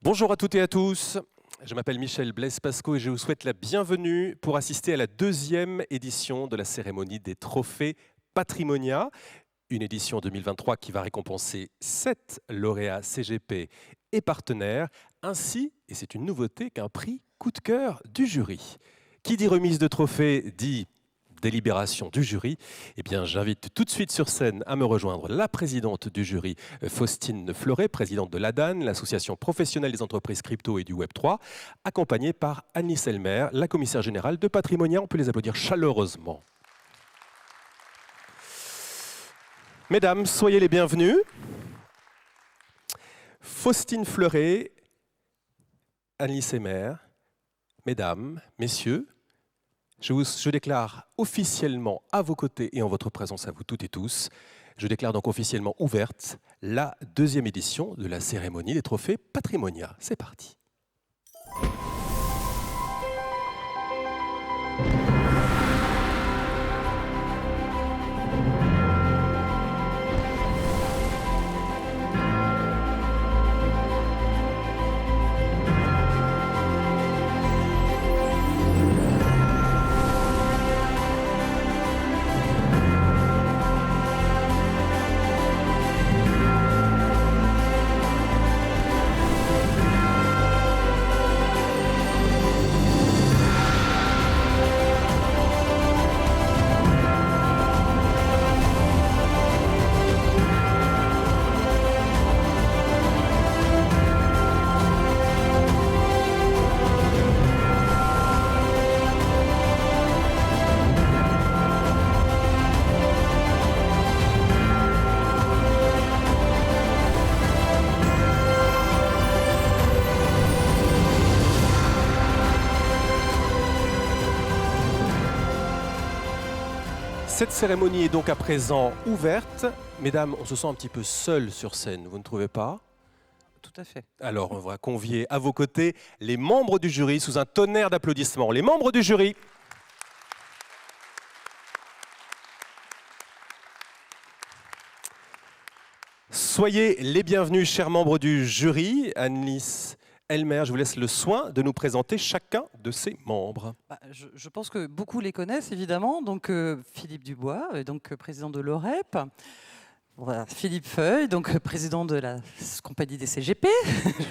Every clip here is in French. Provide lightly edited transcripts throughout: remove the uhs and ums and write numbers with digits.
Bonjour à toutes et à tous, je m'appelle Michel Blaise-Pascaud et je vous souhaite la bienvenue pour assister à la deuxième édition de la cérémonie des trophées Patrimonia, une édition 2023 qui va récompenser 7 lauréats CGP et partenaires, ainsi, et c'est une nouveauté, qu'un prix coup de cœur du jury. Qui dit remise de trophées dit délibération du jury. Eh bien, j'invite tout de suite sur scène à me rejoindre la présidente du jury, Faustine Fleuret, présidente de l'ADAN, l'association professionnelle des entreprises crypto et du Web3, accompagnée par Agnès Elmer, la commissaire générale de Patrimonia. On peut les applaudir chaleureusement. Mesdames, soyez les bienvenues. Faustine Fleuret, Agnès Elmer, mesdames, messieurs, je déclare officiellement à vos côtés et en votre présence à vous toutes et tous, je déclare donc officiellement ouverte la deuxième édition de la cérémonie des trophées Patrimonia. C'est parti. Cette cérémonie est donc à présent ouverte. Mesdames, on se sent un petit peu seul sur scène, vous ne trouvez pas? Tout à fait. Alors, on va convier à vos côtés les membres du jury sous un tonnerre d'applaudissements. Les membres du jury. Soyez les bienvenus, chers membres du jury. Agnès Elmer, je vous laisse le soin de nous présenter chacun de ces membres. Je pense que beaucoup les connaissent évidemment. Donc Philippe Dubois, président de l'OREP. Voilà, Philippe Feuille, donc président de la compagnie des CGP.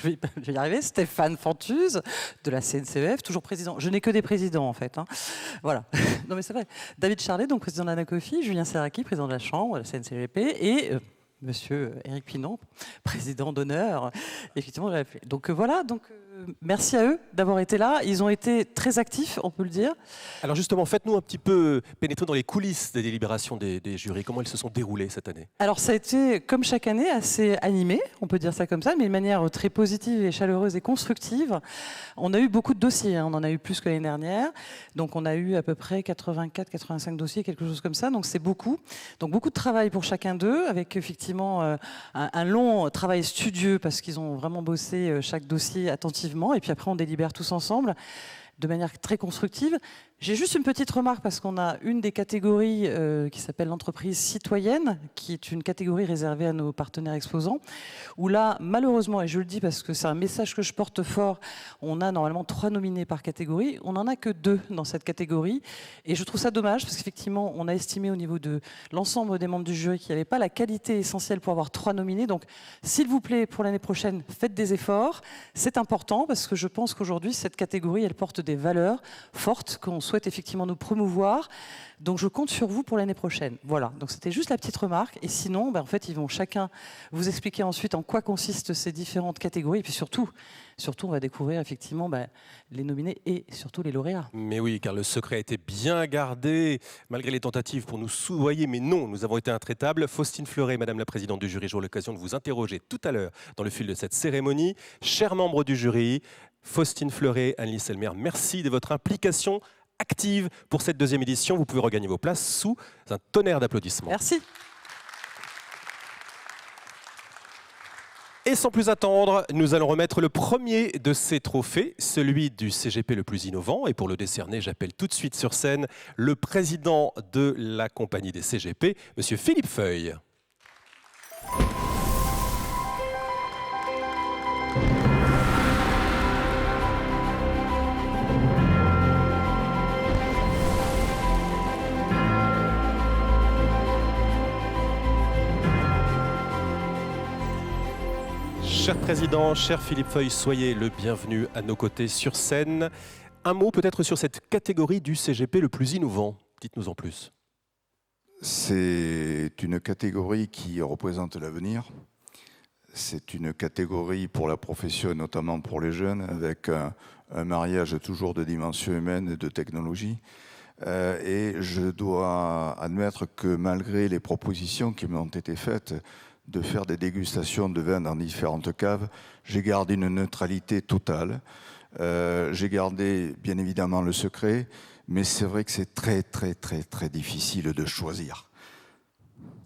je vais y arriver. Stéphane Fantuz de la CNCEF, toujours président. Je n'ai que des présidents en fait. Hein. Voilà. Non mais c'est vrai. David Charlet, donc président de l'Anacofi. Julien Serraki, président de la Chambre, de la CNCGP. Et Monsieur Éric Pinon, président d'honneur, effectivement. Donc voilà, merci à eux d'avoir été là. Ils ont été très actifs, on peut le dire. Alors justement, faites-nous un petit peu pénétrer dans les coulisses des délibérations des jurys. Comment elles se sont déroulées cette année? Alors ça a été, comme chaque année, assez animé, on peut dire ça comme ça, mais de manière très positive et chaleureuse et constructive. On a eu beaucoup de dossiers, hein. On en a eu plus que l'année dernière. Donc on a eu à peu près 84-85 dossiers, quelque chose comme ça, donc c'est beaucoup. Donc beaucoup de travail pour chacun d'eux, avec effectivement un long travail studieux, parce qu'ils ont vraiment bossé chaque dossier attentivement, et puis après on délibère tous ensemble de manière très constructive. J'ai juste une petite remarque, parce qu'on a une des catégories qui s'appelle l'entreprise citoyenne, qui est une catégorie réservée à nos partenaires exposants, où là, malheureusement, et je le dis parce que c'est un message que je porte fort, on a normalement 3 nominés par catégorie, on n'en a que 2 dans cette catégorie, et je trouve ça dommage, parce qu'effectivement, on a estimé au niveau de l'ensemble des membres du jury qu'il n'y avait pas la qualité essentielle pour avoir 3 nominés, donc s'il vous plaît, pour l'année prochaine, faites des efforts, c'est important, parce que je pense qu'aujourd'hui, cette catégorie, elle porte des valeurs fortes qu'on souhaite effectivement nous promouvoir. Donc je compte sur vous pour l'année prochaine. Voilà, donc c'était juste la petite remarque. Et sinon, en fait, ils vont chacun vous expliquer ensuite en quoi consistent ces différentes catégories. Et puis surtout on va découvrir effectivement les nominés et surtout les lauréats. Mais oui, car le secret a été bien gardé, malgré les tentatives pour nous soudoyer. Mais non, nous avons été intraitables. Faustine Fleuret, Madame la Présidente du jury, j'aurai l'occasion de vous interroger tout à l'heure dans le fil de cette cérémonie. Chers membres du jury, Faustine Fleuret, Agnès Elmer, merci de votre implication active pour cette deuxième édition. Vous pouvez regagner vos places sous un tonnerre d'applaudissements. Merci. Et sans plus attendre, nous allons remettre le premier de ces trophées, celui du CGP le plus innovant. Et pour le décerner, j'appelle tout de suite sur scène le président de la compagnie des CGP, Monsieur Philippe Feuille. Cher président, cher Philippe Feuille, soyez le bienvenu à nos côtés sur scène. Un mot peut-être sur cette catégorie du CGP le plus innovant. Dites-nous en plus. C'est une catégorie qui représente l'avenir. C'est une catégorie pour la profession et notamment pour les jeunes, avec un mariage toujours de dimension humaine et de technologie. Et je dois admettre que malgré les propositions qui m'ont été faites de faire des dégustations de vin dans différentes caves, j'ai gardé une neutralité totale. J'ai gardé bien évidemment le secret, mais c'est vrai que c'est très difficile de choisir.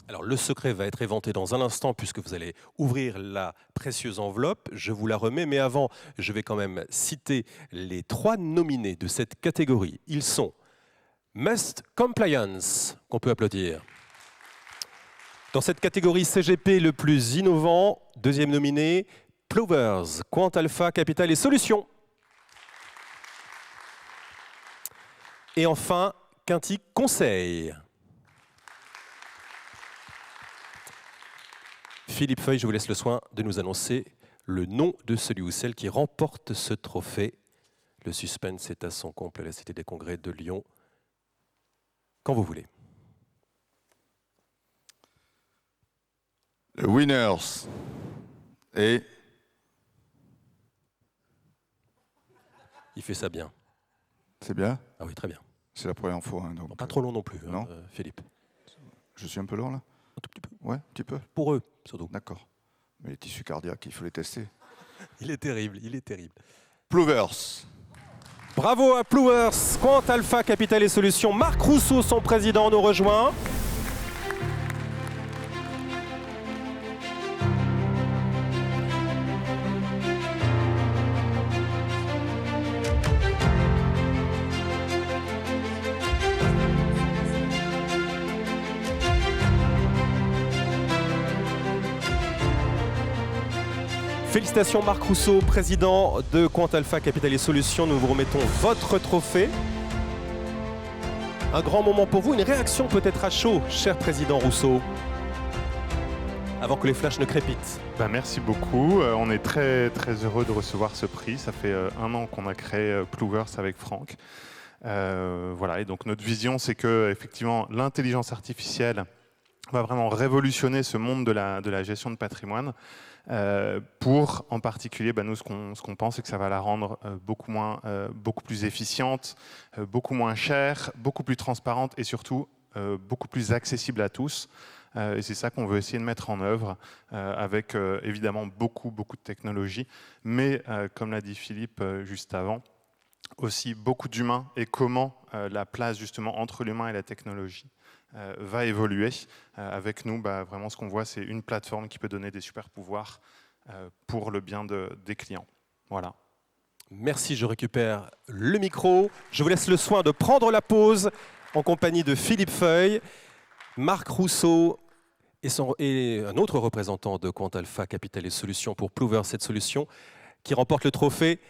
Alors le secret va être éventé dans un instant puisque vous allez ouvrir la précieuse enveloppe. Je vous la remets, mais avant, je vais quand même citer les 3 nominés de cette catégorie. Ils sont Must Compliance, qu'on peut applaudir. Dans cette catégorie CGP le plus innovant, deuxième nominé, Plovers, Quant Alpha, Capital et Solutions. Et enfin, Quinty Conseil. Philippe Feuille, je vous laisse le soin de nous annoncer le nom de celui ou celle qui remporte ce trophée. Le suspense est à son comble à la Cité des Congrès de Lyon. Quand vous voulez. The winners et Il fait ça bien. c'est bien. Ah oui, très bien. C'est la première fois. Hein, donc, Pas trop long non plus, non. Philippe. Je suis un peu long là. Un tout petit peu. Ouais, un petit peu. Pour eux, surtout. D'accord. Mais les tissus cardiaques, il faut les tester. Il est terrible, il est terrible. Plovers. Bravo à Plovers, Quant Alpha, Capital et Solutions. Marc Rousseau, son président, nous rejoint. Félicitations Marc Rousseau, président de Quant Alpha, Capital et Solutions. Nous vous remettons votre trophée. Un grand moment pour vous, une réaction peut-être à chaud, cher président Rousseau, avant que les flashs ne crépitent. Merci beaucoup. On est très heureux de recevoir ce prix. Ça fait 1 an qu'on a créé Plovers avec Franck. Voilà, et donc notre vision, c'est que effectivement, l'intelligence artificielle va vraiment révolutionner ce monde de la gestion de patrimoine. Pour en particulier, nous, ce qu'on pense, c'est que ça va la rendre beaucoup plus efficiente, beaucoup moins chère, beaucoup plus transparente et surtout beaucoup plus accessible à tous. Et c'est ça qu'on veut essayer de mettre en œuvre avec évidemment beaucoup de technologies, mais comme l'a dit Philippe juste avant, aussi beaucoup d'humains et comment la place justement entre l'humain et la technologie va évoluer. Avec nous, vraiment ce qu'on voit, c'est une plateforme qui peut donner des super pouvoirs pour le bien des clients. Voilà. Merci, je récupère le micro. Je vous laisse le soin de prendre la pause en compagnie de Philippe Feuille, Marc Rousseau et un autre représentant de Quant Alpha, Capital et Solutions pour Plovers, cette solution qui remporte le trophée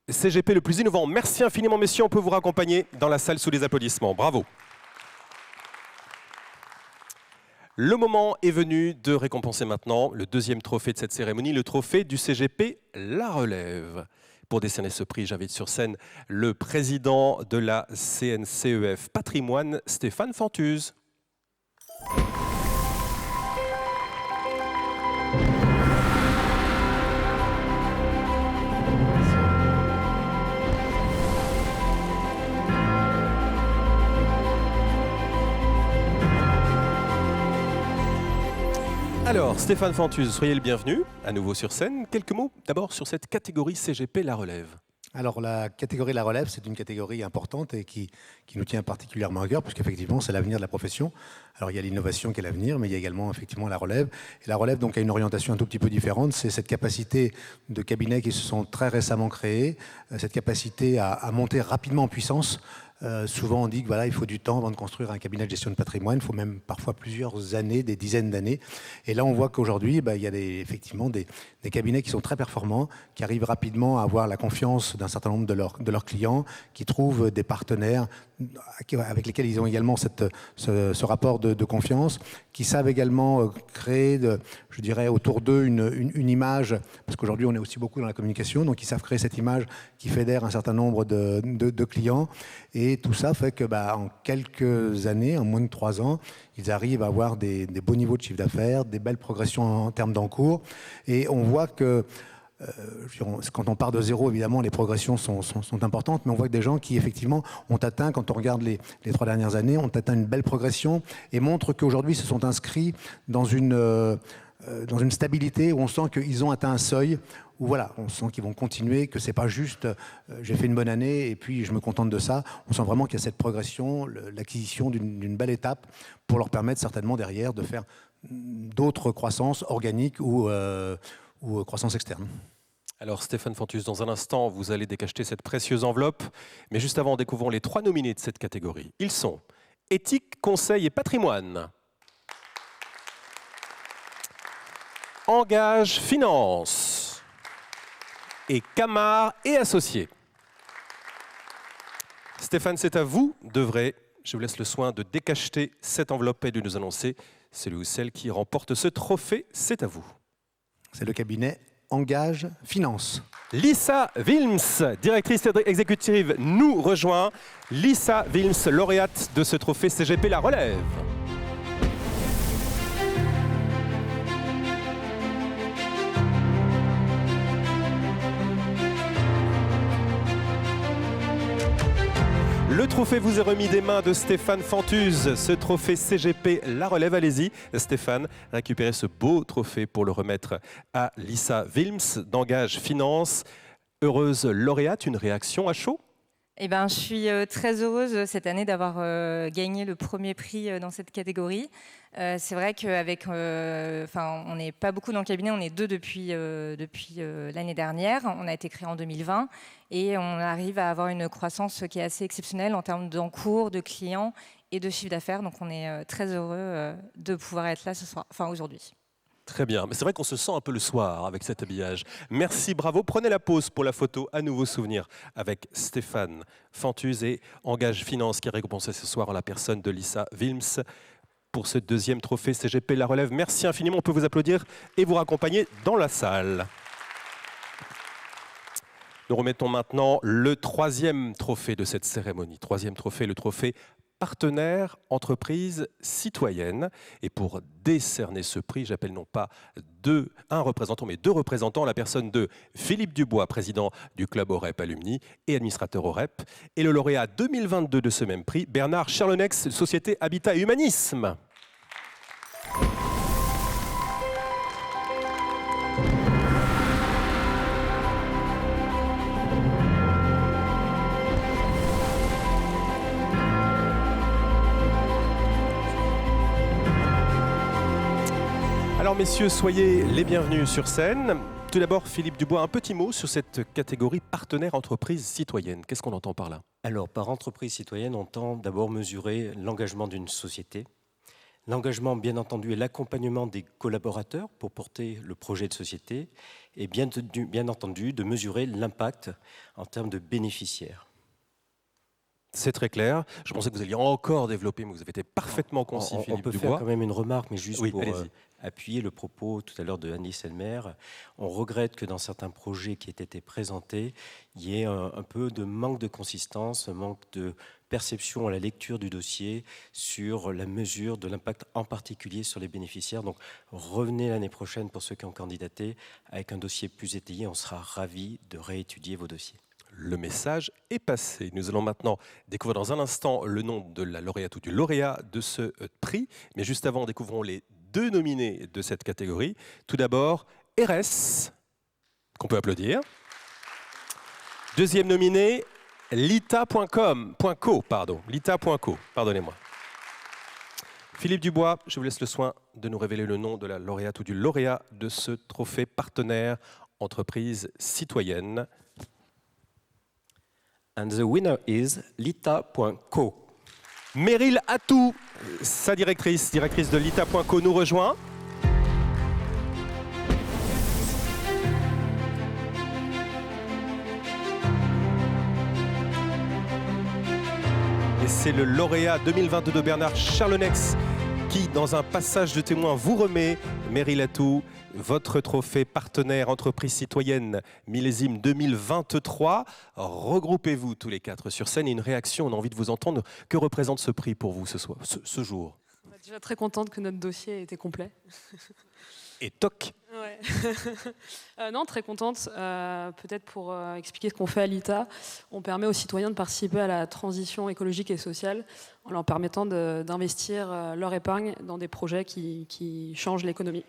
CGP le plus innovant. Merci infiniment, messieurs. On peut vous raccompagner dans la salle sous les applaudissements. Bravo. Le moment est venu de récompenser maintenant le deuxième trophée de cette cérémonie, le trophée du CGP La Relève. Pour décerner ce prix, j'invite sur scène le président de la CNCEF Patrimoine, Stéphane Fantuz. Alors, Stéphane Fantuz, soyez le bienvenu, à nouveau sur scène. Quelques mots d'abord sur cette catégorie CGP La Relève. Alors la catégorie La Relève, c'est une catégorie importante et qui nous tient particulièrement à cœur, puisqu'effectivement c'est l'avenir de la profession. Alors il y a l'innovation qui est l'avenir, mais il y a également effectivement la relève. Et la relève donc a une orientation un tout petit peu différente. C'est cette capacité de cabinets qui se sont très récemment créés, cette capacité à monter rapidement en puissance Souvent, on dit que voilà, il faut du temps avant de construire un cabinet de gestion de patrimoine. Il faut même parfois plusieurs années, des dizaines d'années. Et là, on voit qu'aujourd'hui, il y a effectivement des cabinets qui sont très performants, qui arrivent rapidement à avoir la confiance d'un certain nombre de leurs clients, qui trouvent des partenaires avec lesquels ils ont également ce rapport de confiance, qui savent également créer, je dirais, autour d'eux une image, parce qu'aujourd'hui, on est aussi beaucoup dans la communication, donc ils savent créer cette image qui fédère un certain nombre de clients. Et tout ça fait que, en quelques années, en moins de 3 ans, ils arrivent à avoir des beaux niveaux de chiffre d'affaires, des belles progressions en termes d'encours. Et on voit que, quand on part de zéro, évidemment, les progressions sont importantes, mais on voit que des gens qui, effectivement, ont atteint, quand on regarde les 3 dernières années, ont atteint une belle progression et montrent qu'aujourd'hui, se sont inscrits dans une stabilité où on sent qu'ils ont atteint un seuil, où voilà, on sent qu'ils vont continuer, que c'est pas juste j'ai fait une bonne année et puis je me contente de ça. On sent vraiment qu'il y a cette progression, l'acquisition d'une belle étape pour leur permettre certainement derrière de faire d'autres croissances organiques ou croissance externe. Alors Stéphane Fantuz, dans un instant, vous allez décacheter cette précieuse enveloppe. Mais juste avant, découvrons les 3 nominés de cette catégorie. Ils sont Éthique, Conseil et Patrimoine. Engage, Finance. Et Camard et Associés. Stéphane, c'est à vous d'œuvrer. Je vous laisse le soin de décacheter cette enveloppe et de nous annoncer celui ou celle qui remporte ce trophée. C'est à vous. C'est le cabinet Engage Finance. Lisa Wilms, directrice exécutive, nous rejoint. Lisa Wilms, lauréate de ce trophée CGP La Relève. Le trophée vous est remis des mains de Stéphane Fantuz. Ce trophée CGP La Relève, allez-y Stéphane, récupérez ce beau trophée pour le remettre à Lisa Wilms d'Engage Finance. Heureuse lauréate, une réaction à chaud ? Eh ben, je suis très heureuse cette année d'avoir gagné le premier prix dans cette catégorie. C'est vrai qu'avec, on n'est pas beaucoup dans le cabinet, on est 2 depuis l'année dernière. On a été créé en 2020 et on arrive à avoir une croissance qui est assez exceptionnelle en termes d'encours, de clients et de chiffre d'affaires. Donc on est très heureux de pouvoir être là aujourd'hui. Très bien, mais c'est vrai qu'on se sent un peu le soir avec cet habillage. Merci, bravo. Prenez la pause pour la photo à nouveau souvenir avec Stéphane Fantuz et Engage Finance qui est récompensé ce soir en la personne de Lisa Wilms pour ce 2e trophée CGP La Relève. Merci infiniment, on peut vous applaudir et vous raccompagner dans la salle. Nous remettons maintenant le 3e trophée de cette cérémonie. 3e trophée, le trophée Partenaire entreprise citoyenne. Et pour décerner ce prix, j'appelle non pas un représentant, mais 2 représentants, la personne de Philippe Dubois, président du club OREP Alumni et administrateur OREP, et le lauréat 2022 de ce même prix, Bernard Charlenex, Société Habitat et Humanisme. Alors messieurs, soyez les bienvenus sur scène. Tout d'abord, Philippe Dubois, un petit mot sur cette catégorie partenaire entreprise citoyenne. Qu'est-ce qu'on entend par là ? Alors, par entreprise citoyenne, on entend d'abord mesurer l'engagement d'une société. L'engagement, bien entendu, est l'accompagnement des collaborateurs pour porter le projet de société et bien entendu de mesurer l'impact en termes de bénéficiaires. C'est très clair. Je pensais que vous alliez encore développer, mais vous avez été parfaitement concis, Philippe Dubois. On peut faire quand même une remarque, mais juste pour appuyer le propos tout à l'heure de Annie Selmer. On regrette que dans certains projets qui aient été présentés, il y ait un peu de manque de consistance, un manque de perception à la lecture du dossier sur la mesure de l'impact en particulier sur les bénéficiaires. Donc revenez l'année prochaine pour ceux qui ont candidaté avec un dossier plus étayé. On sera ravis de réétudier vos dossiers. Le message est passé. Nous allons maintenant découvrir dans un instant le nom de la lauréate ou du lauréat de ce prix. Mais juste avant, découvrons les 2 nominés de cette catégorie. Tout d'abord, RS, qu'on peut applaudir. 2e nominé, Lita.co, pardonnez-moi. Philippe Dubois, je vous laisse le soin de nous révéler le nom de la lauréate ou du lauréat de ce trophée partenaire entreprise citoyenne. And the winner is Lita.co. Meryl Atou, sa directrice de Lita.co, nous rejoint. Et c'est le lauréat 2022 de Bernard Charlenex qui, dans un passage de témoin, vous remet, Meryl Atou, votre trophée partenaire entreprise citoyenne millésime 2023. Regroupez-vous tous les quatre sur scène et une réaction, on a envie de vous entendre. Que représente ce prix pour vous ce jour? On est déjà très contente que notre dossier ait été complet. Et toc. Ouais. Non, très contente. Peut-être pour expliquer ce qu'on fait à l'ITA, on permet aux citoyens de participer à la transition écologique et sociale en leur permettant d'investir leur épargne dans des projets qui changent l'économie.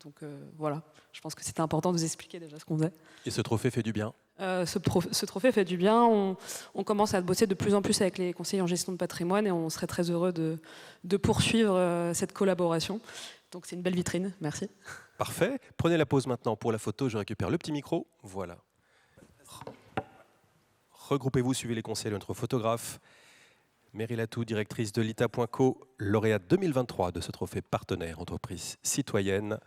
Donc voilà, je pense que c'était important de vous expliquer déjà ce qu'on faisait. Et ce trophée fait du bien? Ce trophée fait du bien. On commence à bosser de plus en plus avec les conseillers en gestion de patrimoine et on serait très heureux de poursuivre cette collaboration. Donc c'est une belle vitrine, merci. Parfait. Prenez la pause maintenant pour la photo. Je récupère le petit micro. Voilà. Regroupez-vous, suivez les conseils de notre photographe. Meryl Atou, directrice de Lita.co, lauréate 2023 de ce trophée partenaire entreprise citoyenne,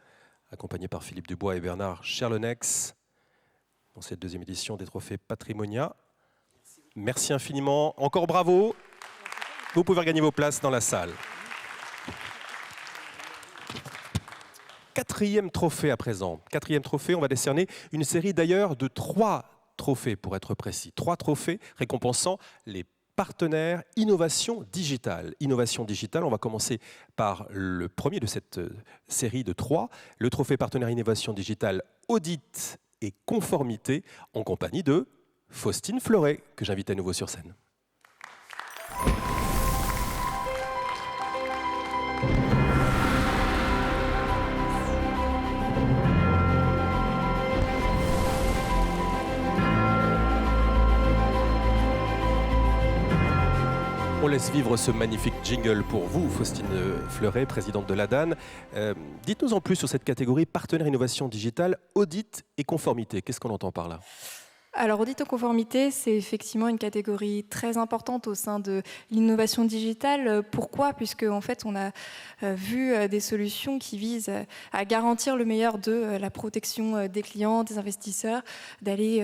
accompagnée par Philippe Dubois et Bernard Charlenex dans cette deuxième édition des trophées Patrimonia. Merci infiniment. Encore bravo. Vous pouvez regagner vos places dans la salle. Quatrième trophée à présent. Quatrième trophée, on va décerner une série d'ailleurs de 3 trophées pour être précis. 3 trophées récompensant les partenaires innovation digitale. Innovation digitale, on va commencer par le premier de cette série de 3, le trophée partenaire innovation digitale audit et conformité en compagnie de Faustine Fleuret, que j'invite à nouveau sur scène. On laisse vivre ce magnifique jingle pour vous, Faustine Fleuret, présidente de l'ADAN. Dites-nous en plus sur cette catégorie partenaire innovation digitale, audit et conformité. Qu'est-ce qu'on entend par là ? Alors, audit et conformité, c'est effectivement une catégorie très importante au sein de l'innovation digitale. Pourquoi ? Puisque en fait, on a vu des solutions qui visent à garantir le meilleur de la protection des clients, des investisseurs, d'aller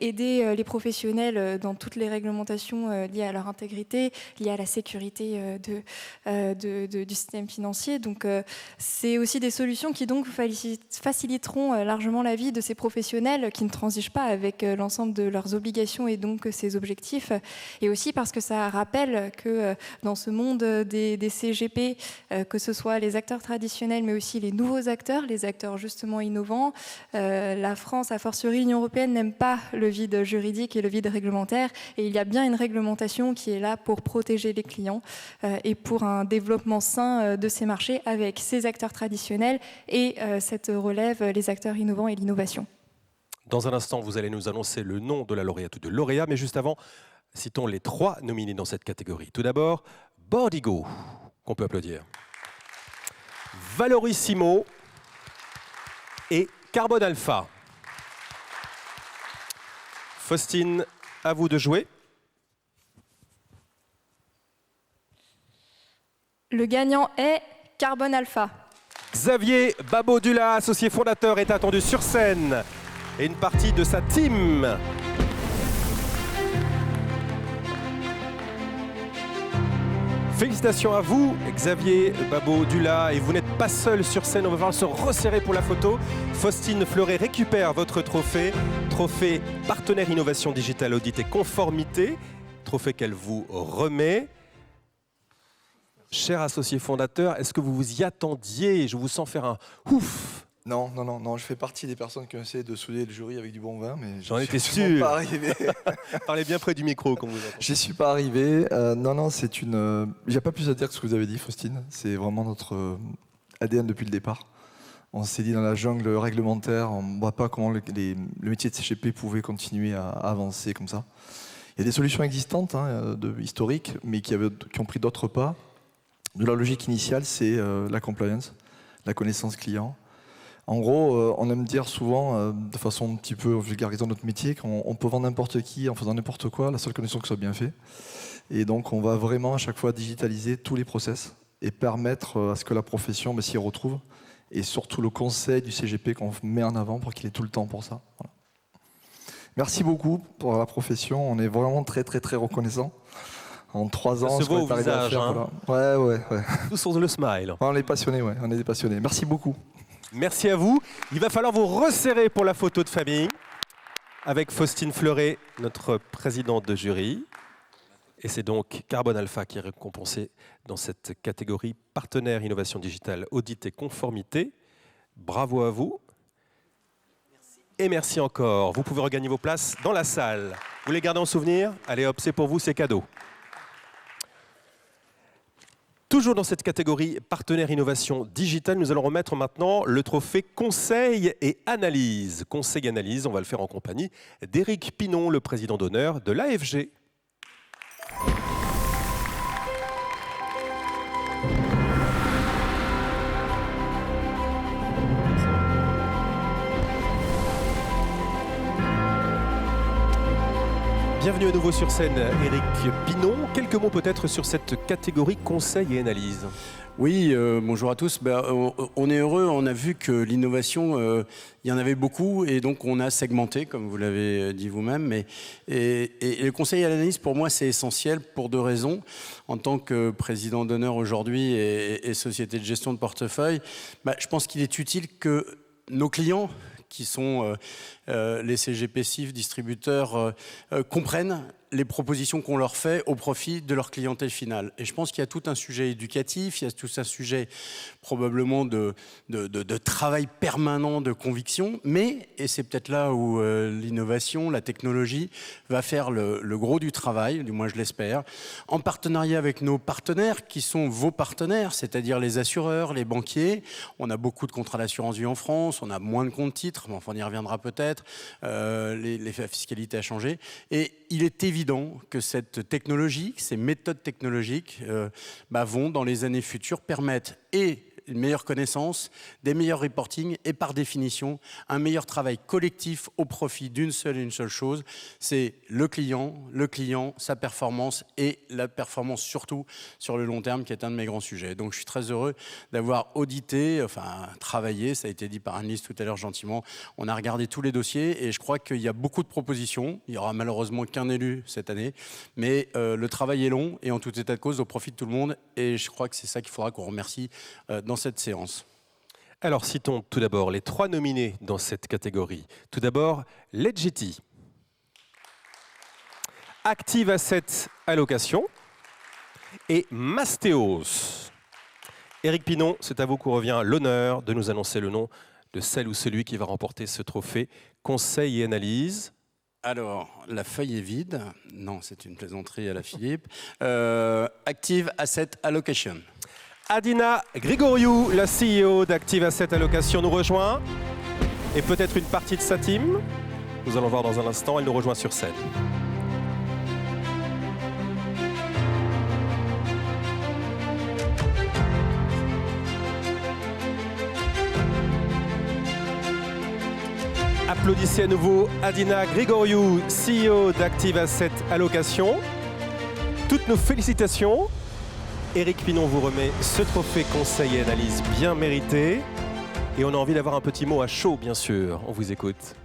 aider les professionnels dans toutes les réglementations liées à leur intégrité, liées à la sécurité du système financier. Donc, c'est aussi des solutions qui donc faciliteront largement la vie de ces professionnels qui ne transigent pas avec l'ensemble de leurs obligations et donc ses objectifs, et aussi parce que ça rappelle que dans ce monde des CGP, que ce soit les acteurs traditionnels mais aussi les nouveaux acteurs, les acteurs justement innovants, la France, a fortiori l'Union européenne, n'aime pas le vide juridique et le vide réglementaire, et il y a bien une réglementation qui est là pour protéger les clients et pour un développement sain de ces marchés avec ces acteurs traditionnels et cette relève, les acteurs innovants et l'innovation. Dans un instant, vous allez nous annoncer le nom de la lauréate ou de lauréat, mais juste avant, citons les 3 nominés dans cette catégorie. Tout d'abord, Bordigo, qu'on peut applaudir, Valorissimo et Carbone Alpha. Faustine, à vous de jouer. Le gagnant est Carbone Alpha. Xavier Babodula, associé fondateur, est attendu sur scène. Et une partie de sa team. Félicitations à vous, Xavier Babodula. Et vous n'êtes pas seul sur scène, on va voir se resserrer pour la photo. Faustine Fleuret récupère votre trophée. Trophée partenaire innovation digitale, audit et conformité. Trophée qu'elle vous remet. Cher associé fondateur, est-ce que vous vous y attendiez? Je vous sens faire un ouf. Non, je fais partie des personnes qui ont essayé de souder le jury avec du bon vin, mais j'en étais sûr. Pas arrivé. Parlez bien près du micro quand vous entendez. J'y suis pas arrivé. Non, c'est une. Il n'y a pas plus à dire que ce que vous avez dit, Faustine. C'est vraiment notre ADN depuis le départ. On s'est dit dans la jungle réglementaire, on ne voit pas comment le métier de CGP pouvait continuer à avancer comme ça. Il y a des solutions existantes, historiques, mais qui ont pris d'autres pas. De la logique initiale, c'est la compliance, la connaissance client. En gros, on aime dire souvent, de façon un petit peu vulgarisant notre métier, qu'on peut vendre n'importe qui en faisant n'importe quoi, la seule condition que ce soit bien fait. Et donc, on va vraiment à chaque fois digitaliser tous les process et permettre à ce que la profession s'y retrouve. Et surtout le conseil du CGP qu'on met en avant pour qu'il ait tout le temps pour ça. Voilà. Merci beaucoup pour la profession. On est vraiment très, très, très reconnaissants. En 3 ans, ça se voit au visage. Voilà. Ouais. Tout sur le smile. On est passionnés, ouais. On est des passionnés. Merci beaucoup. Merci à vous. Il va falloir vous resserrer pour la photo de famille avec Faustine Fleuret, notre présidente de jury. Et c'est donc Carbone Alpha qui est récompensé dans cette catégorie partenaire innovation digitale, audit et conformité. Bravo à vous. Et merci encore. Vous pouvez regagner vos places dans la salle. Vous les gardez en souvenir? Allez hop, c'est pour vous, c'est cadeau. Toujours dans cette catégorie partenaire innovation digitale, nous allons remettre maintenant le trophée conseil et analyse. Conseil et analyse, on va le faire en compagnie d'Éric Pinon, le président d'honneur de l'AFG. Bienvenue à nouveau sur scène, Éric Pinon. Quelques mots peut-être sur cette catégorie conseil et analyse. Oui, bonjour à tous. On est heureux, on a vu que l'innovation, il y en avait beaucoup et donc on a segmenté, comme vous l'avez dit vous-même. Et le conseil et l'analyse, pour moi, c'est essentiel pour 2 raisons. En tant que président d'honneur aujourd'hui et société de gestion de portefeuille, je pense qu'il est utile que nos clients, qui sont les CGP CIF, distributeurs, comprennent les propositions qu'on leur fait au profit de leur clientèle finale. Et je pense qu'il y a tout un sujet éducatif, il y a tout un sujet probablement de travail permanent, de conviction, mais, et c'est peut-être là où l'innovation, la technologie va faire le gros du travail, du moins je l'espère, en partenariat avec nos partenaires qui sont vos partenaires, c'est-à-dire les assureurs, les banquiers. On a beaucoup de contrats d'assurance vie en France, on a moins de comptes titres, mais enfin on y reviendra peut-être, la fiscalité a changé. Et il est évident que cette technologie, ces méthodes technologiques vont dans les années futures permettre une meilleure connaissance, des meilleurs reporting et par définition un meilleur travail collectif au profit d'une seule et une seule chose, c'est le client, sa performance et la performance surtout sur le long terme qui est un de mes grands sujets. Donc je suis très heureux d'avoir audité, travaillé, ça a été dit par Annelise tout à l'heure gentiment, on a regardé tous les dossiers et je crois qu'il y a beaucoup de propositions, il y aura malheureusement qu'un élu cette année, mais le travail est long et en tout état de cause au profit de tout le monde et je crois que c'est ça qu'il faudra qu'on remercie dans cette séance. Alors citons tout d'abord les 3 nominés dans cette catégorie. Tout d'abord, Legiti, Active Asset Allocation et Mastéos. Éric Pinon, c'est à vous qu'on revient l'honneur de nous annoncer le nom de celle ou celui qui va remporter ce trophée conseil et analyse. Alors, la feuille est vide. Non, c'est une plaisanterie à la Philippe. Active Asset Allocation. Adina Grigoriou, la CEO d'Active Asset Allocation, nous rejoint. Et peut-être une partie de sa team. Nous allons voir dans un instant, elle nous rejoint sur scène. Applaudissez à nouveau Adina Grigoriou, CEO d'Active Asset Allocation. Toutes nos félicitations. Éric Pinon vous remet ce trophée conseil et analyse bien mérité. Et on a envie d'avoir un petit mot à chaud, bien sûr. On vous écoute.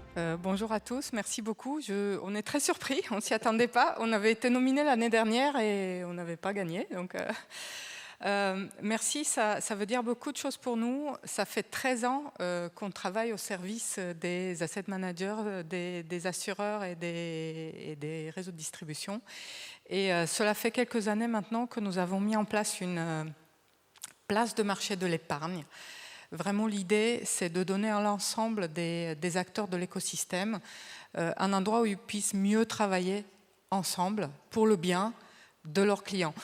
Bonjour à tous, merci beaucoup. On est très surpris, on ne s'y attendait pas. On avait été nominé l'année dernière et on n'avait pas gagné. Donc, merci, ça veut dire beaucoup de choses pour nous. Ça fait 13 ans qu'on travaille au service des asset managers, des assureurs et des réseaux de distribution. Et cela fait quelques années maintenant que nous avons mis en place une place de marché de l'épargne. Vraiment, l'idée, c'est de donner à l'ensemble des acteurs de l'écosystème un endroit où ils puissent mieux travailler ensemble pour le bien de leurs clients.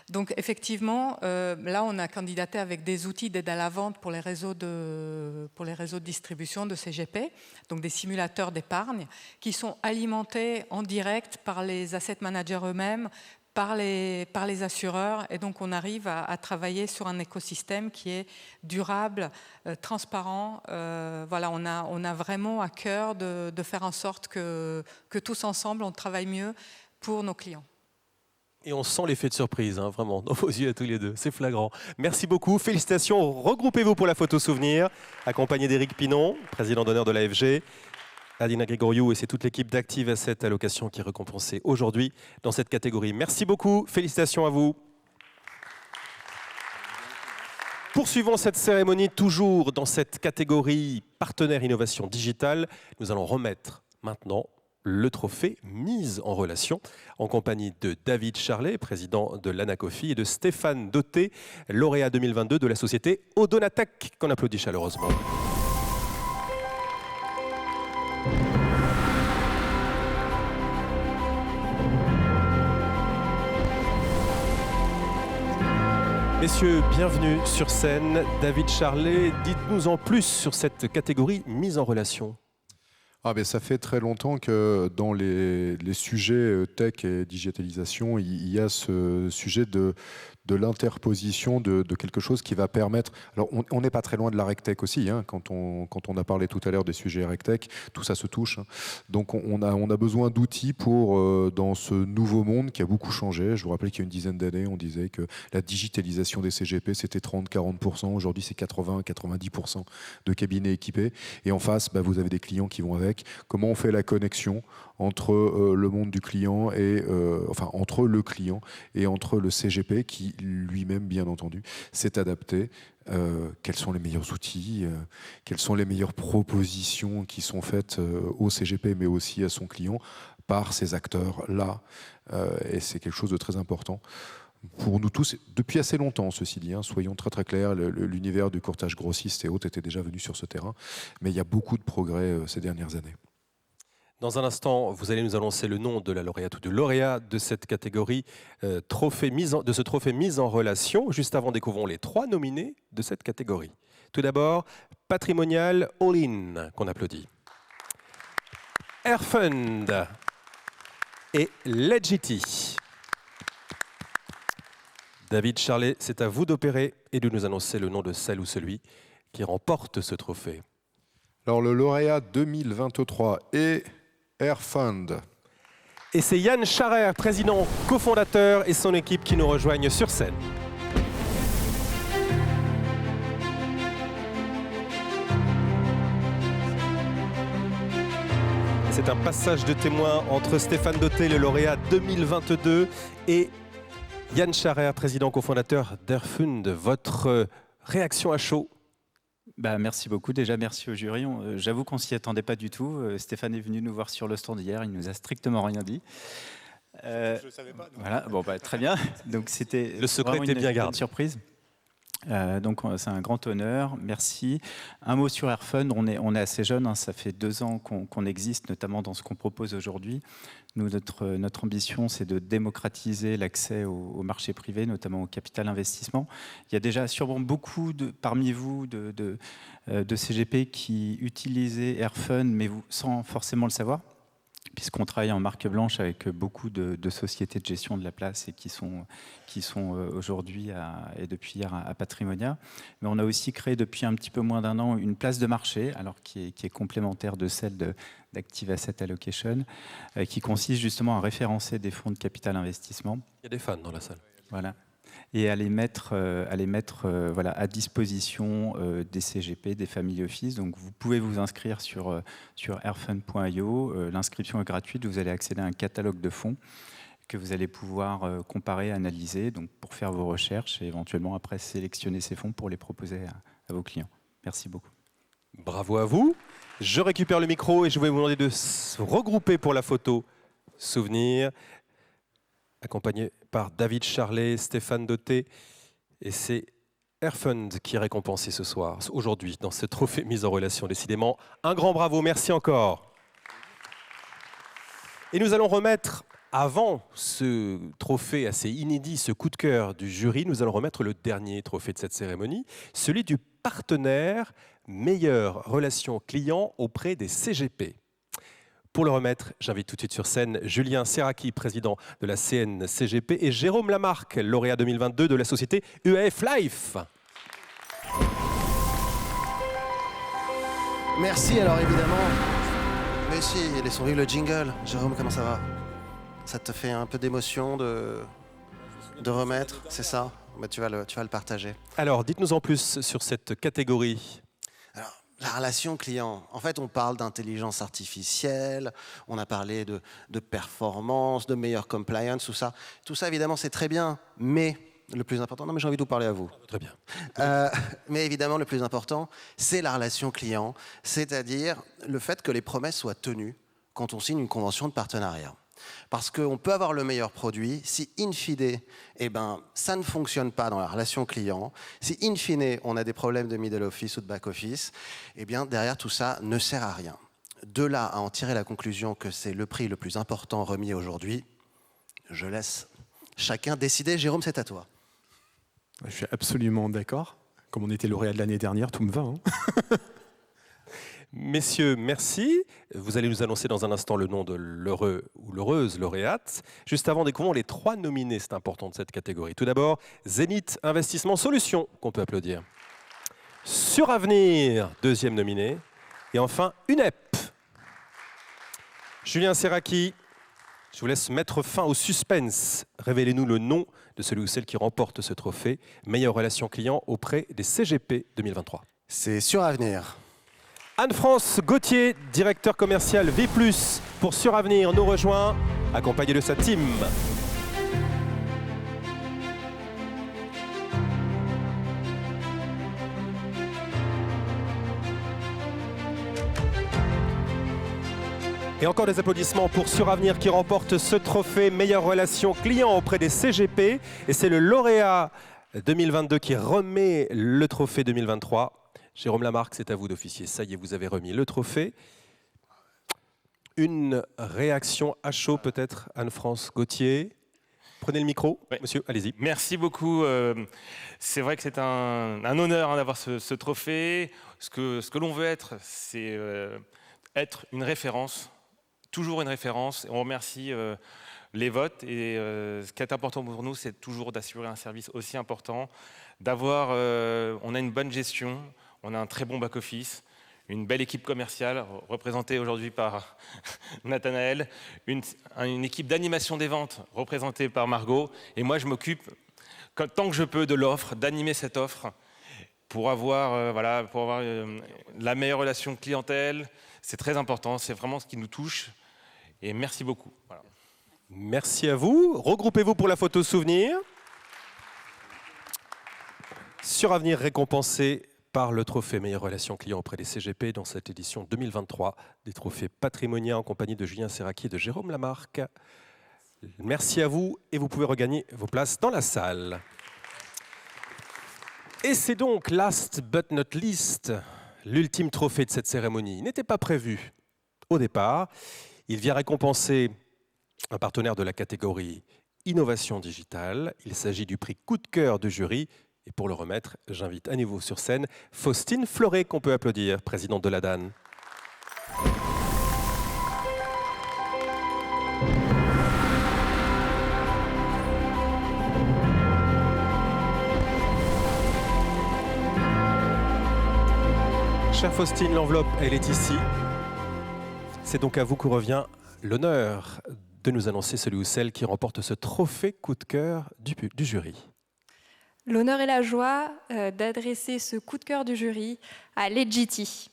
Donc effectivement, là on a candidaté avec des outils d'aide à la vente pour les réseaux de distribution de CGP, donc des simulateurs d'épargne qui sont alimentés en direct par les asset managers eux-mêmes, par les assureurs. Et donc, on arrive à travailler sur un écosystème qui est durable, transparent. Voilà, on a vraiment à cœur de faire en sorte que tous ensemble, on travaille mieux pour nos clients. Et on sent l'effet de surprise, hein, vraiment, dans vos yeux à tous les deux. C'est flagrant. Merci beaucoup. Félicitations. Regroupez-vous pour la photo souvenir, accompagné d'Éric Pinon, président d'honneur de l'AFG, Adina Grigoriou, et c'est toute l'équipe d'Active Asset Allocation qui est récompensée aujourd'hui dans cette catégorie. Merci beaucoup. Félicitations à vous. Poursuivons cette cérémonie toujours dans cette catégorie partenaire innovation digitale. Nous allons remettre maintenant le trophée Mise en relation en compagnie de David Charlet, président de l'Anacofi, et de Stéphane Dauté, lauréat 2022 de la société Odonatech, qu'on applaudit chaleureusement. Messieurs, bienvenue sur scène. David Charlet, dites-nous en plus sur cette catégorie mise en relation. Ça fait très longtemps que dans les sujets tech et digitalisation, il y a ce sujet de l'interposition de quelque chose qui va permettre... Alors, on n'est pas très loin de la RegTech aussi, hein, quand on a parlé tout à l'heure des sujets RegTech, tout ça se touche. Hein. Donc, on a besoin d'outils pour, dans ce nouveau monde qui a beaucoup changé. Je vous rappelle qu'il y a une dizaine d'années, on disait que la digitalisation des CGP, c'était 30-40%. Aujourd'hui, c'est 80-90% de cabinets équipés. Et en face, vous avez des clients qui vont avec. Comment on fait la connexion entre le monde du client et entre le client et entre le CGP qui lui-même, bien entendu, s'est adapté. Quels sont les meilleurs outils, quelles sont les meilleures propositions qui sont faites au CGP, mais aussi à son client par ces acteurs-là. Et c'est quelque chose de très important. Pour nous tous, depuis assez longtemps, ceci dit, hein, soyons très très clairs, l'univers du courtage grossiste et autres était déjà venu sur ce terrain, mais il y a beaucoup de progrès ces dernières années. Dans un instant, vous allez nous annoncer le nom de la lauréate ou du lauréat de cette catégorie, de ce trophée mise en relation. Juste avant, découvrons les 3 nominés de cette catégorie. Tout d'abord, Patrimonial All-in, qu'on applaudit. Airfund et Legity. David Charlet, c'est à vous d'opérer et de nous annoncer le nom de celle ou celui qui remporte ce trophée. Alors, le lauréat 2023 est Airfund. Et c'est Yann Charer, président cofondateur, et son équipe qui nous rejoignent sur scène. C'est un passage de témoin entre Stéphane Dauté, le lauréat 2022, et Yann Charer, président cofondateur d'Airfund. Votre réaction à chaud? Merci beaucoup. Déjà, merci au jury. J'avoue qu'on ne s'y attendait pas du tout. Stéphane est venu nous voir sur le stand hier. Il ne nous a strictement rien dit. Je ne savais pas. Voilà, très bien. Donc, c'était le secret était bien gardé. Surprise. Donc, c'est un grand honneur. Merci. Un mot sur Airfund. On est assez jeune. Hein. Ça fait 2 ans qu'on existe, notamment dans ce qu'on propose aujourd'hui. Nous, notre ambition, c'est de démocratiser l'accès au marché privé, notamment au capital investissement. Il y a déjà sûrement beaucoup parmi vous de CGP qui utilisaient Airfund, mais sans forcément le savoir, puisqu'on travaille en marque blanche avec beaucoup de sociétés de gestion de la place et qui sont aujourd'hui et depuis hier à Patrimonia. Mais on a aussi créé depuis un petit peu moins d'1 an une place de marché, alors qui est complémentaire de celle d'Active Asset Allocation, qui consiste justement à référencer des fonds de capital investissement. Il y a des fans dans la salle. Voilà. Et à les mettre à disposition des CGP, des family office. Donc vous pouvez vous inscrire sur airfund.io. L'inscription est gratuite. Vous allez accéder à un catalogue de fonds que vous allez pouvoir comparer, analyser, donc pour faire vos recherches et éventuellement après sélectionner ces fonds pour les proposer à vos clients. Merci beaucoup. Bravo à vous. Je récupère le micro et je vais vous demander de se regrouper pour la photo souvenir, accompagné par David Charlet, Stéphane Dauté, et c'est Airfund qui est récompensé ce soir, aujourd'hui, dans ce trophée mise en relation. Décidément, un grand bravo, merci encore. Et nous allons remettre, avant ce trophée assez inédit, ce coup de cœur du jury, nous allons remettre le dernier trophée de cette cérémonie, celui du partenaire meilleure relation client auprès des CGP. Pour le remettre, j'invite tout de suite sur scène Julien Serraki, président de la CNCGP, et Jérôme Lamarque, lauréat 2022 de la société UAF Life. Merci, alors évidemment. Mais si, laissons vivre le jingle. Jérôme, comment ça va? Ça te fait un peu d'émotion de remettre, c'est ça? Bah, tu vas le partager. Alors, dites-nous en plus sur cette catégorie. Alors, la relation client. En fait, on parle d'intelligence artificielle, on a parlé de performance, de meilleure compliance, tout ça. Tout ça, évidemment, c'est très bien, mais le plus important... Non, mais j'ai envie de vous parler à vous. Très bien. Mais évidemment, le plus important, c'est la relation client, c'est-à-dire le fait que les promesses soient tenues quand on signe une convention de partenariat. Parce qu'on peut avoir le meilleur produit, si in fine, ça ne fonctionne pas dans la relation client, si in fine, on a des problèmes de middle office ou de back office, derrière tout ça ne sert à rien. De là à en tirer la conclusion que c'est le prix le plus important remis aujourd'hui, je laisse chacun décider. Jérôme, c'est à toi. Je suis absolument d'accord. Comme on était lauréat de l'année dernière, tout me va. Messieurs, merci. Vous allez nous annoncer dans un instant le nom de l'heureux ou l'heureuse lauréate. Juste avant, découvrons les 3 nominés, c'est important de cette catégorie. Tout d'abord, Zénith Investissement Solutions, qu'on peut applaudir. Suravenir, 2e nominé. Et enfin, UNEP. Julien Serraki, je vous laisse mettre fin au suspense. Révélez-nous le nom de celui ou celle qui remporte ce trophée. Meilleure relation client auprès des CGP 2023. C'est Suravenir. Anne-France Gauthier, directeur commercial V+, pour Suravenir, nous rejoint, accompagné de sa team. Et encore des applaudissements pour Suravenir qui remporte ce trophée meilleure relation client auprès des CGP. Et c'est le lauréat 2022 qui remet le trophée 2023. Jérôme Lamarque, c'est à vous d'officier. Ça y est, vous avez remis le trophée. Une réaction à chaud peut-être, Anne-France Gauthier. Prenez le micro, monsieur, allez-y. Merci beaucoup. C'est vrai que c'est un honneur d'avoir ce trophée. Ce que l'on veut être, c'est être une référence, toujours une référence. Et on remercie les votes. Et ce qui est important pour nous, c'est toujours d'assurer un service aussi important, d'avoir, on a une bonne gestion. On a un très bon back-office, une belle équipe commerciale représentée aujourd'hui par Nathanaël, une équipe d'animation des ventes représentée par Margot. Et moi, je m'occupe, tant que je peux, de l'offre, d'animer cette offre pour avoir, la meilleure relation clientèle. C'est très important, c'est vraiment ce qui nous touche. Et merci beaucoup. Voilà. Merci à vous. Regroupez-vous pour la photo souvenir. Suravenir récompensé par le trophée meilleure relation client auprès des CGP dans cette édition 2023 des trophées Patrimonia en compagnie de Julien Serraki et de Jérôme Lamarque. Merci à vous et vous pouvez regagner vos places dans la salle. Et c'est donc, last but not least, l'ultime trophée de cette cérémonie. Il n'était pas prévu au départ. Il vient récompenser un partenaire de la catégorie Innovation Digitale. Il s'agit du prix Coup de cœur du jury. Et pour le remettre, j'invite à nouveau sur scène Faustine Fleuret, qu'on peut applaudir, présidente de la DAN. Chère Faustine, l'enveloppe, elle est ici. C'est donc à vous que revient l'honneur de nous annoncer celui ou celle qui remporte ce trophée coup de cœur du jury. L'honneur et la joie d'adresser ce coup de cœur du jury à Legiti.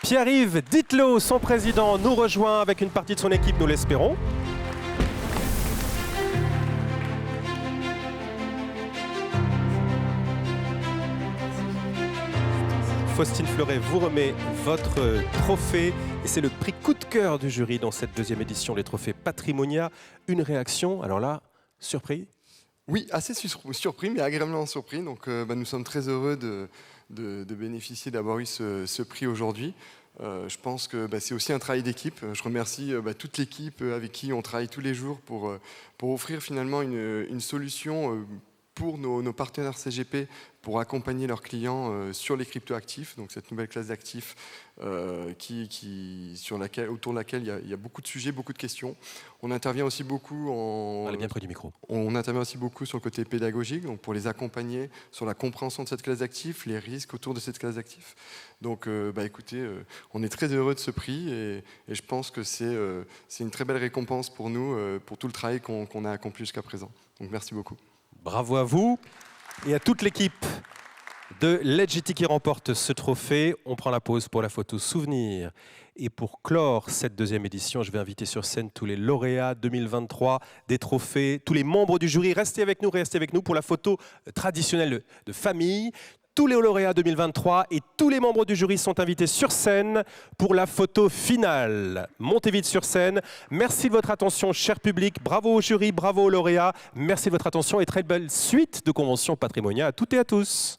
Pierre-Yves Dittelot, son président, nous rejoint avec une partie de son équipe, nous l'espérons. Faustine Fleuret vous remet votre trophée et c'est le prix coup de cœur du jury dans cette 2e édition des trophées Patrimonia. Une réaction, alors là, surpris? Oui, assez surpris, mais agréablement surpris. Donc, nous sommes très heureux de bénéficier d'avoir eu ce prix aujourd'hui. Je pense que c'est aussi un travail d'équipe. Je remercie toute l'équipe avec qui on travaille tous les jours pour offrir finalement une solution pour nos partenaires CGP pour accompagner leurs clients sur les cryptoactifs, donc cette nouvelle classe d'actifs autour de laquelle il y a beaucoup de sujets, beaucoup de questions. On intervient aussi beaucoup bien près du micro. On intervient aussi beaucoup sur le côté pédagogique, donc pour les accompagner sur la compréhension de cette classe d'actifs, les risques autour de cette classe d'actifs. Donc écoutez, on est très heureux de ce prix et je pense que c'est une très belle récompense pour nous, pour tout le travail qu'on a accompli jusqu'à présent. Donc merci beaucoup. Bravo à vous et à toute l'équipe de Legity qui remporte ce trophée. On prend la pause pour la photo souvenir. Et pour clore cette deuxième édition, je vais inviter sur scène tous les lauréats 2023 des trophées, tous les membres du jury. Restez avec nous pour la photo traditionnelle de famille. Tous les lauréats 2023 et tous les membres du jury sont invités sur scène pour la photo finale. Montez vite sur scène. Merci de votre attention, cher public. Bravo au jury, bravo aux lauréats. Merci de votre attention et très belle suite de Convention Patrimonia à toutes et à tous.